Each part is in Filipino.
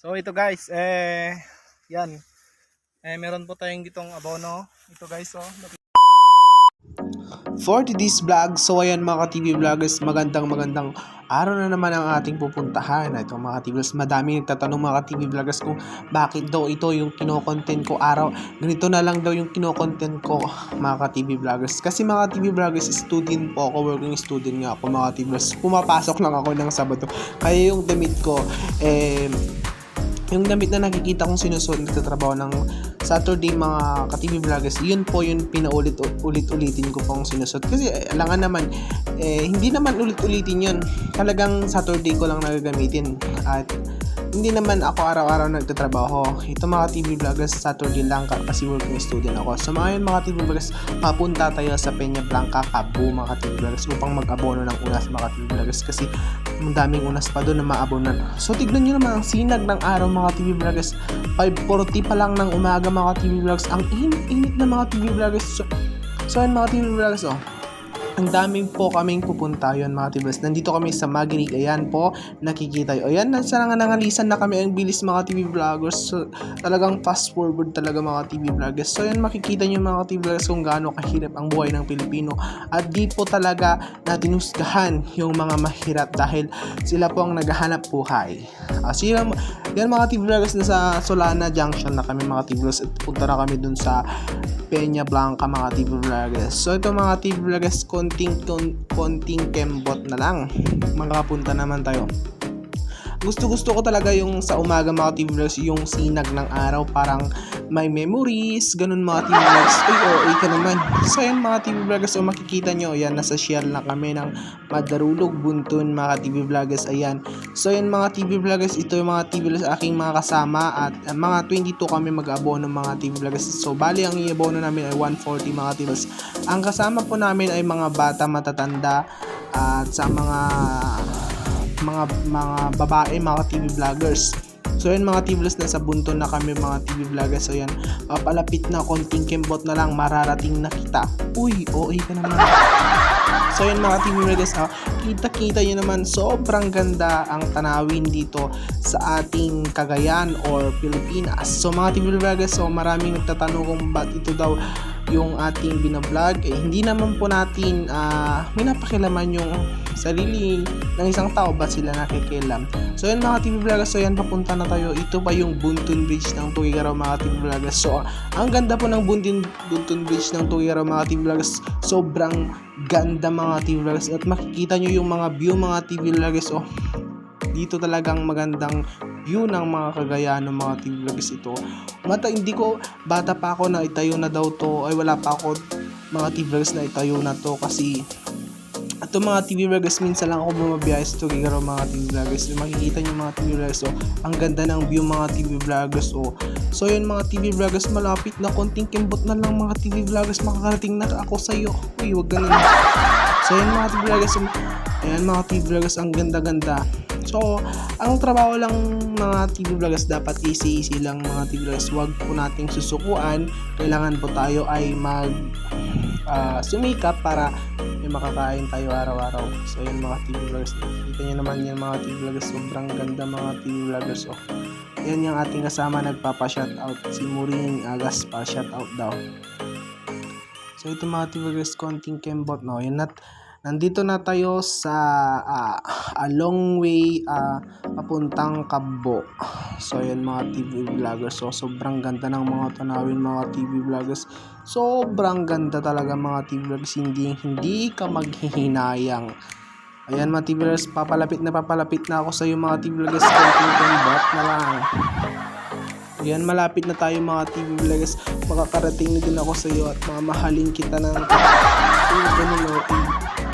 So ito guys, yan. Meron po tayong ditong abono. Ito guys, oh. For today's vlog, so ayan mga ka-TV vloggers, magandang araw na naman ang ating pupuntahan. Ito mga ka-TV vloggers, madami nagtatanong mga ka-TV vloggers kung bakit daw ito yung kino-content ko araw. Ganito na lang daw yung kino-content ko mga ka-TV vloggers. Kasi mga ka-TV vloggers, student po ako, working student nga ako mga ka-TV vloggers. Pumapasok lang ako ng Sabado. Kaya yung damit ko, yung damit na nakikita kong sinusuot nagtatrabaho ng Saturday mga ka-TV vloggers, yun po yung pinaulit-ulitin ko pong sinusuot. Kasi alangan naman, hindi naman ulit-ulitin yun. Talagang Saturday ko lang nagagamitin. At hindi naman ako araw-araw nagtatrabaho. Ito mga TV vloggers, Saturday lang kasi working student ako. So mga TV vloggers, papunta tayo sa Peña Blanca, Cabo mga TV vloggers upang mag-abono ng unas mga TV vloggers kasi ang daming unas pa doon na maabonan. So tignan nyo naman ang sinag ng araw mga TV vloggers. 5:40 pa lang ng umaga mga TV vloggers. Ang init na mga TV vloggers. So yan mga TV vloggers, oh. Ang daming po kaming pupunta yun mga TV vloggers. Nandito kami sa Maginig. Ayan po, nakikita yun. Ayan, nangalisan na kami. Ang bilis mga TV vloggers. So, talagang fast forward talaga mga TV vloggers. So, yan makikita nyo mga TV vloggers kung gaano kahirap ang buhay ng Pilipino. At di po talaga natin husgahan yung mga mahirap dahil sila po ang naghahanap buhay. So, yan mga TV vloggers, nasa Solana Junction na kami mga TV vloggers. At punta na kami dun sa Peña Blanca mga TV vloggers. So, ito mga TV vloggers, konting kembot na lang, makapunta naman tayo. Gusto ko talaga yung sa umaga mga TV vlogs, yung sinag ng araw, parang may memories, ganun mga TV vlogs. Ay ka naman. So yan mga TV vloggers, so makikita nyo, yan, nasa shell na kami ng Madarulog, Buntun mga TV vloggers, ayan. So yan mga TV vloggers, ito yung mga TV vloggers aking mga kasama at mga 22 kami mag-abono mga TV vloggers. So bali ang i-abono namin ay 140 mga TV vloggers. Ang kasama po namin ay mga bata, matatanda at sa mga babae mga TV vloggers. So yan mga TV vloggers, nasa Bunton na kami mga TV vloggers. So yan, papalapit na, konting kembot na lang, mararating na kita. Uy, OA ka naman. So yan mga TV vloggers, kita nyo naman, sobrang ganda ang tanawin dito sa ating Cagayan or Pilipinas. So mga TV vloggers, so maraming nagtatanong kung ba't ito daw yung ating binablog. Hindi naman po natin minapakilaman yung sarili ng isang tao, ba't sila nakikialam. So yan mga TV vloggers, so yan, papunta na tayo. Ito pa yung Buntun Bridge ng Tuguegarao mga TV vloggers. So ang ganda po ng Buntun Bridge ng Tuguegarao mga TV vloggers. Sobrang ganda mga TV vloggers at makikita nyo yung mga view mga TV vloggers. So dito talagang magandang view ng mga Cagayan ng mga TV vloggers ito. Hindi ko, bata pa ako na itayo na daw to, ay wala pa ako mga TV vloggers na itayo na to kasi ito mga TV vloggers, minsan lang ako bumabiyahe sa Tuguegarao mga TV vloggers. Makikita nyo mga TV vloggers, so ang ganda ng view mga TV vloggers. So yun mga TV vloggers, malapit na, konting kimbot na lang mga TV vloggers, makakarating na ako sa iyo. Uy, wag ganun. So yun mga TV vloggers, ayan mga TV vloggers, ang ganda-ganda. So ang trabaho lang mga TV vloggers, dapat easy lang mga TV vloggers. Wag po nating susukuan. Kailangan po tayo ay sumikap para may makakain tayo araw-araw. So yun mga TV vloggers, kita nyo naman yan mga TV vloggers, sobrang ganda mga TV vloggers. Yan yung ating kasama nagpapa-shoutout, si Muring Agas pa shoutout daw. So ito mga TV vloggers, konting kembot, no? Yan nandito na tayo sa a long way papuntang Cabo. So yan mga TV vloggers, so sobrang ganda ng mga tanawin mga TV vloggers. Sobrang ganda talaga mga TV vloggers, hindi ka maghihinayang. Ayan mga TV vloggers, papalapit na ako sa iyo mga TV vloggers, konting kembot na lang. Ayan, malapit na tayo mga TV vloggers, makakarating na din ako sa iyo at mamahalin kita ng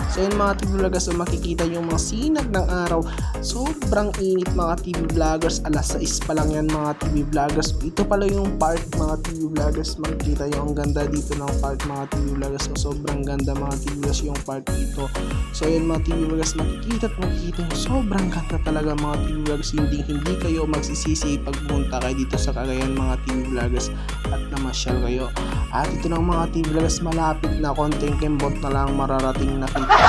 So yun mga TV vloggers, so makikita nyo mga sinag ng araw. Sobrang init mga TV vloggers, alas 6 pa lang yan mga TV vloggers. Ito pala yung park mga TV vloggers, makikita nyo ang ganda dito ng park mga TV vloggers. So sobrang ganda mga TV vloggers yung park dito. So yun mga TV vloggers, makikita nyo, sobrang ganda talaga mga TV vloggers. Hindi kayo magsisisi pag pumunta kayo dito sa Cagayan mga TV vloggers at namasyal kayo. At ito ng mga TV vloggers, malapit na, konting kembot na lang, mararating na kita.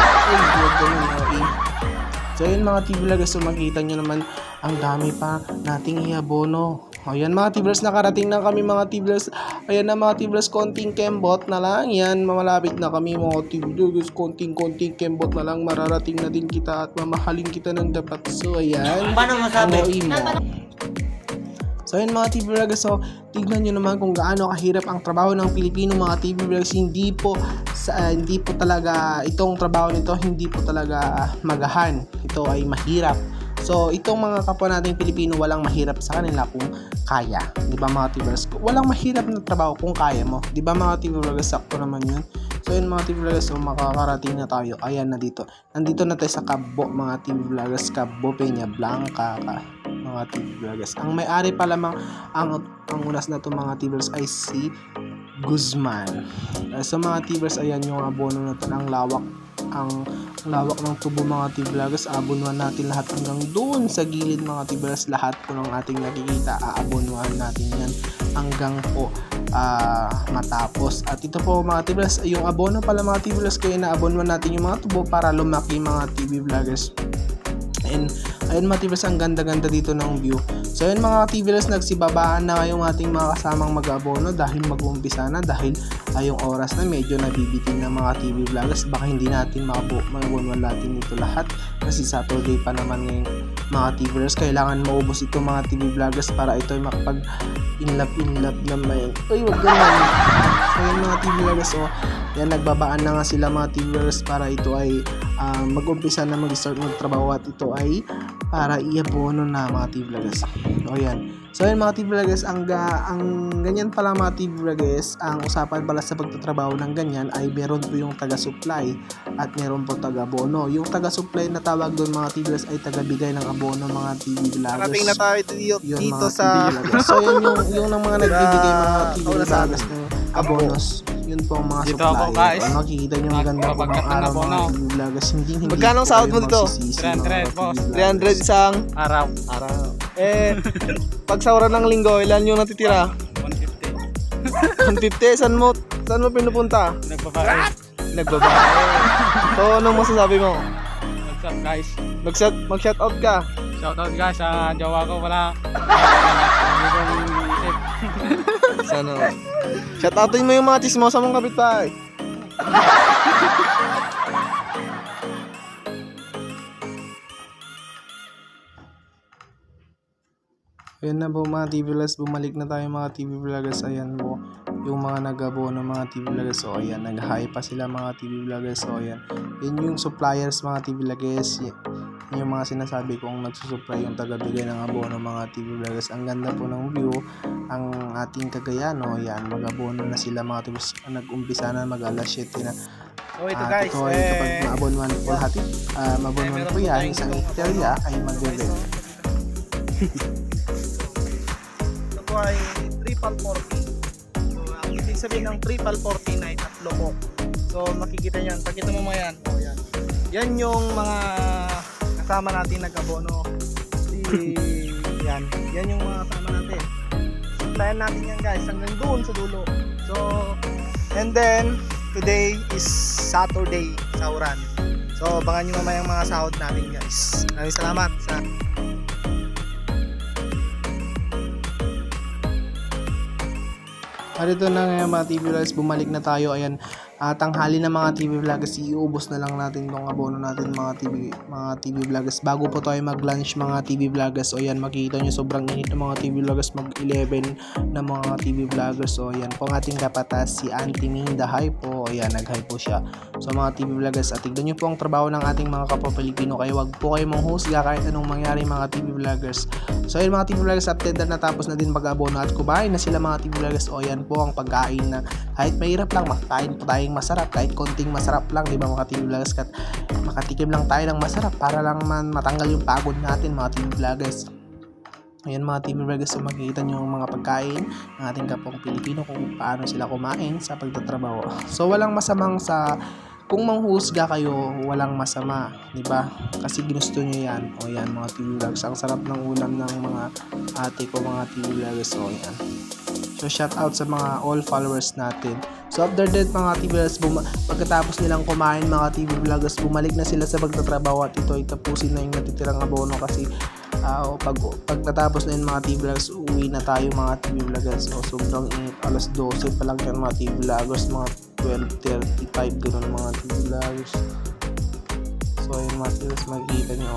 So yun mga TV vloggers, so makita nyo naman ang dami pa nating iabono. Ayan mga TV vloggers, nakarating na kami mga TV vloggers. Ayan na mga TV vloggers, konting kembot na lang. Yan, malapit na kami mga TV vloggers. Konting kembot na lang. Mararating na din kita at mamahalin kita ng dapat. So ayan. Paano masabi? So yun mga TV vloggers, so tignan nyo naman kung gaano kahirap ang trabaho ng Pilipino mga TV vloggers. Hindi po talaga itong trabaho nito, hindi po talaga magahan. Ito ay mahirap. So itong mga kapwa nating Pilipino, walang mahirap sa kanila kung kaya. Di ba mga TV vloggers? Walang mahirap na trabaho kung kaya mo. Di ba mga TV vloggers? Sakto naman yun. So yun mga TV vloggers, so makakarating na tayo. Ayan na dito. Nandito na tayo sa Cabo mga TV vloggers. Cabo Peña Blanca mga TV vloggers. Ang may-ari pa lamang ang unas na to mga TV vloggers ay si Guzman. So mga TV vloggers, ayan yung abono na to. Ang lawak ng tubo mga TV vloggers. Aabonuhan natin lahat hanggang doon sa gilid mga TV vloggers. Lahat po ng ating nakikita, aabonuhan natin yan hanggang po matapos. At ito po mga TV vloggers, yung abono pala mga TV vloggers, kaya naabonuhan natin yung mga tubo para lumaki mga TV vloggers. And ayun mga TV vloggers, ang ganda-ganda dito ng view. So ayun mga TV vloggers, nagsibabaan na ngayong ating mga kasamang mag-abono dahil mag-uumpisa na, dahil yung oras na medyo nabibitin ng mga TV vloggers. Baka hindi natin mag-abonuhan natin ito lahat kasi Saturday pa naman ngayon mga TV vloggers. Kailangan maubos ito mga TV vloggers para ito ay makapag-inlap na may wag ganun. So ayun mga TV vloggers, so yan, nagbabaan na nga sila mga TV vloggers para ito ay mag-umpisa na mag-start magtrabaho at ito ay para iabono na mga TV vloggers. O yan. So yan mga TV vloggers, ang ganyan pala mga TV vloggers, ang usapan pala sa pagtatrabaho ng ganyan ay meron po yung taga-supply at meron po taga-abono. Yung taga-supply na tawag doon mga TV vloggers ay taga-bigay ng abono mga TV vloggers. Narating na tayo dito sa... So yun yung mga nagbibigay mga TV vloggers ng abonos. Yun po ang mga Dito ako, supplier. guys. Kung makikita nyo ang ganda po ng araw mga TV vloggers. Hindi Magkano ang sahod mo dito? 300 boss. 300 isang Araw. pag sa oras ng linggo, ilan yung natitira? 150. 150. Saan mo pinupunta? Nagbabae. Nagbabae. So anong masasabi mo? What's up guys? Mag-shoutout ka. Shoutout guys sa jowa ko. Wala. Hindi ko isip. Sana. Shoutoutin mo yung mga chismosa mong kapitbahay. Ayan na po mga TV vloggers, bumalik na tayo mga TV vloggers. Ayan po yung mga nag-abono mga TV vloggers. So ayan, nag-hi pa sila mga TV vloggers. So ayan, yun yung suppliers mga TV vloggers. Yun yung mga sinasabi kong nagsusupply, yung taga-bigay ng abono mga TV vloggers. Ang ganda po ng view. Ang ating Cagayano, ayan, mag-abono na sila mga TV vloggers. Nag-umpisa na, mag-alas 7 na. So ito guys, ito ay kapag maabonuhan po lahat, maabonuhan po yan, isang hektarya ay magre-ready. ito po ay triple 40. So ang ibig sabihin ng triple 40 na tatlo po. So makikita nyo yan, pakita mo yan. O, yan. Yan yung mga kasama natin nag-abono. Yan yung mga kasama natin. Supplyan natin yan guys hanggang doon sa dulo. So and then today is Saturday, sahuran. So abangan nyo mamaya yung mga sahod natin guys. Maraming salamat sa At ito na ngayon mga TV vloggers, bumalik na tayo. Ayan, tanghali na mga TV vloggers, iubos na lang natin itong abono natin mga TV vloggers bago po tayo mag-lunch mga TV vloggers. O yan, makikita nyo sobrang init ng mga TV vloggers, mag-11 na mga TV vloggers. O yan po ang ating kapatas, si Auntie Minda. Hi po. O yan, nag-hi po siya. So mga TV vloggers, at tignan nyo po ang trabaho ng ating mga kapwa Pilipino. Kaya wag po kayo manghusga kahit anong mangyari mga TV vloggers. So yun mga TV vloggers, update na natapos na din mag-abono at kumain na sila mga TV vloggers. O yan po ang pagkain na kahit mahirap lang, makain po tayong masarap, kahit konting masarap lang, di ba mga TV vloggers, makatikim lang tayo ng masarap para lang matanggal yung pagod natin mga TV vloggers. Ayan mga TV vloggers, so makikita nyo yung mga pagkain ng ating kapwang Pilipino kung paano sila kumain sa pagtatrabaho. So walang masamang kung manghusga kayo, walang masama, di ba? Kasi ginusto nyo yan. O yan mga TV vloggers, ang sarap ng ulam ng mga ate ko mga TV vloggers. So yan, So shout out sa mga all followers natin. So after that mga TV vloggers, pagkatapos nilang kumain mga TV vloggers, bumalik na sila sa pagtatrabaho at ito ay tapusin na yung natitirang abono kasi pag natapos na yung mga TV vloggers, uwi na tayo mga TV vloggers. So sobrang init, alas 12 pa lang yan mga TV vloggers, mga 12:35 gano'n mga TV vloggers. So ayun mga TV vloggers, makikita nyo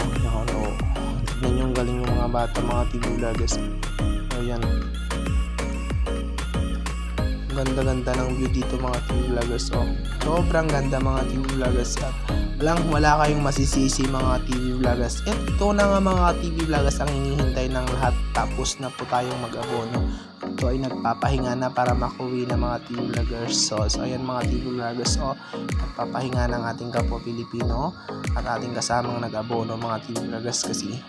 tignan nyo ang galing yung mga bata mga TV vloggers. Ayan, ganda-ganda ng view dito mga TV vloggers. Sobrang ganda mga TV vloggers at wala kayong masisisi mga TV vloggers. At ito na nga mga TV vloggers ang hinihintay ng lahat, tapos na po tayong mag-abono. Ito ay nagpapahinga na para makuwi na mga TV vloggers. So ayan mga TV vloggers, nagpapahinga ng ating kapwa Pilipino at ating kasamang nag-abono mga TV vloggers kasi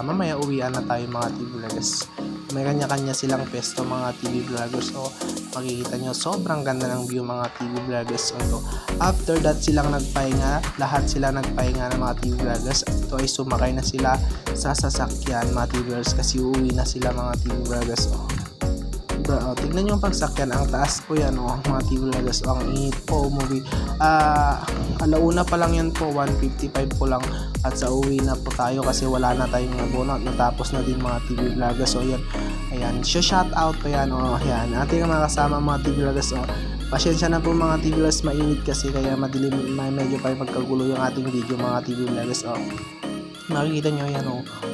mamaya uwian na tayo mga TV vloggers. May kanya-kanya silang pesto mga TV vloggers. So makikita nyo sobrang ganda ng view mga TV vloggers. So after that silang nagpahinga, lahat sila nagpahinga ng mga TV vloggers. Ito ay sumakay na sila sa sasakyan mga TV vloggers kasi uuwi na sila mga TV vloggers. Tignan nyo ang pagsakyan, ang taas po yan mga TV vloggers. Ang init po umuwi. Alauna pa lang yan po, 1:55 po lang at sa uwi na po tayo kasi wala na tayong abono at natapos na din mga TV vloggers. So ayan, shout out po yan. Ayan, ating mga kasama mga TV vloggers. Pasensya na po mga TV vloggers, mainit kasi kaya madilim, medyo pa pagkagulo yung ating video mga TV vloggers. Makikita nyo yan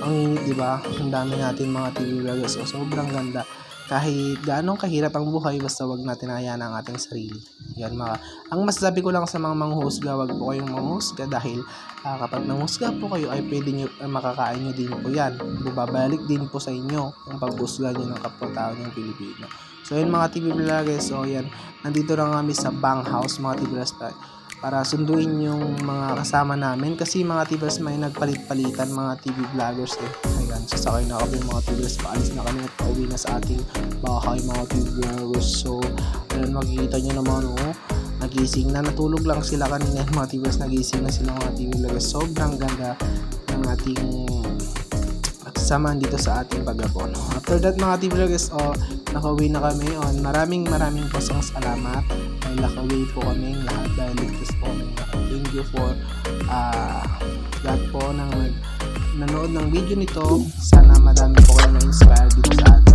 ang init, diba? Ang dami natin mga TV vloggers. Sobrang ganda. Kahit gaano kahirap ang buhay, basta wag natin hayaan ang ating sarili. Yan ang masasabi ko lang sa mga manghusga, wag po kayong manghusga dahil kapag nanghusga po kayo ay pwede nyo, makakain nyo din po yan. Bubabalik din po sa inyo ang paghusga nyo ng kapwa-tao ng Pilipino. So yun mga TV vloggers, yan, nandito na kami sa Bang House mga TV vloggers para sunduin yung mga kasama namin kasi mga TV vloggers may nagpalit-palitan mga TV vloggers Ayan, sasakay na kami mga TV vloggers, paalis na kami at pauwi na sa ating bahay mga TV vloggers. So ayun, makikita nyo naman nagising na, natulog lang sila kanina mga TV vloggers, nagising na sila mga TV vloggers. Sobrang ganda ng ating samahan dito sa ating pag-abono. After that mga TV vloggers, nakauwi na kami. Maraming posong salamat dahil nakauwi po kami lahat dahil ligtas po kami. Thank you for lahat po nang nanood ng video nito. Sana madami po kayo na-inspire dito sa atin.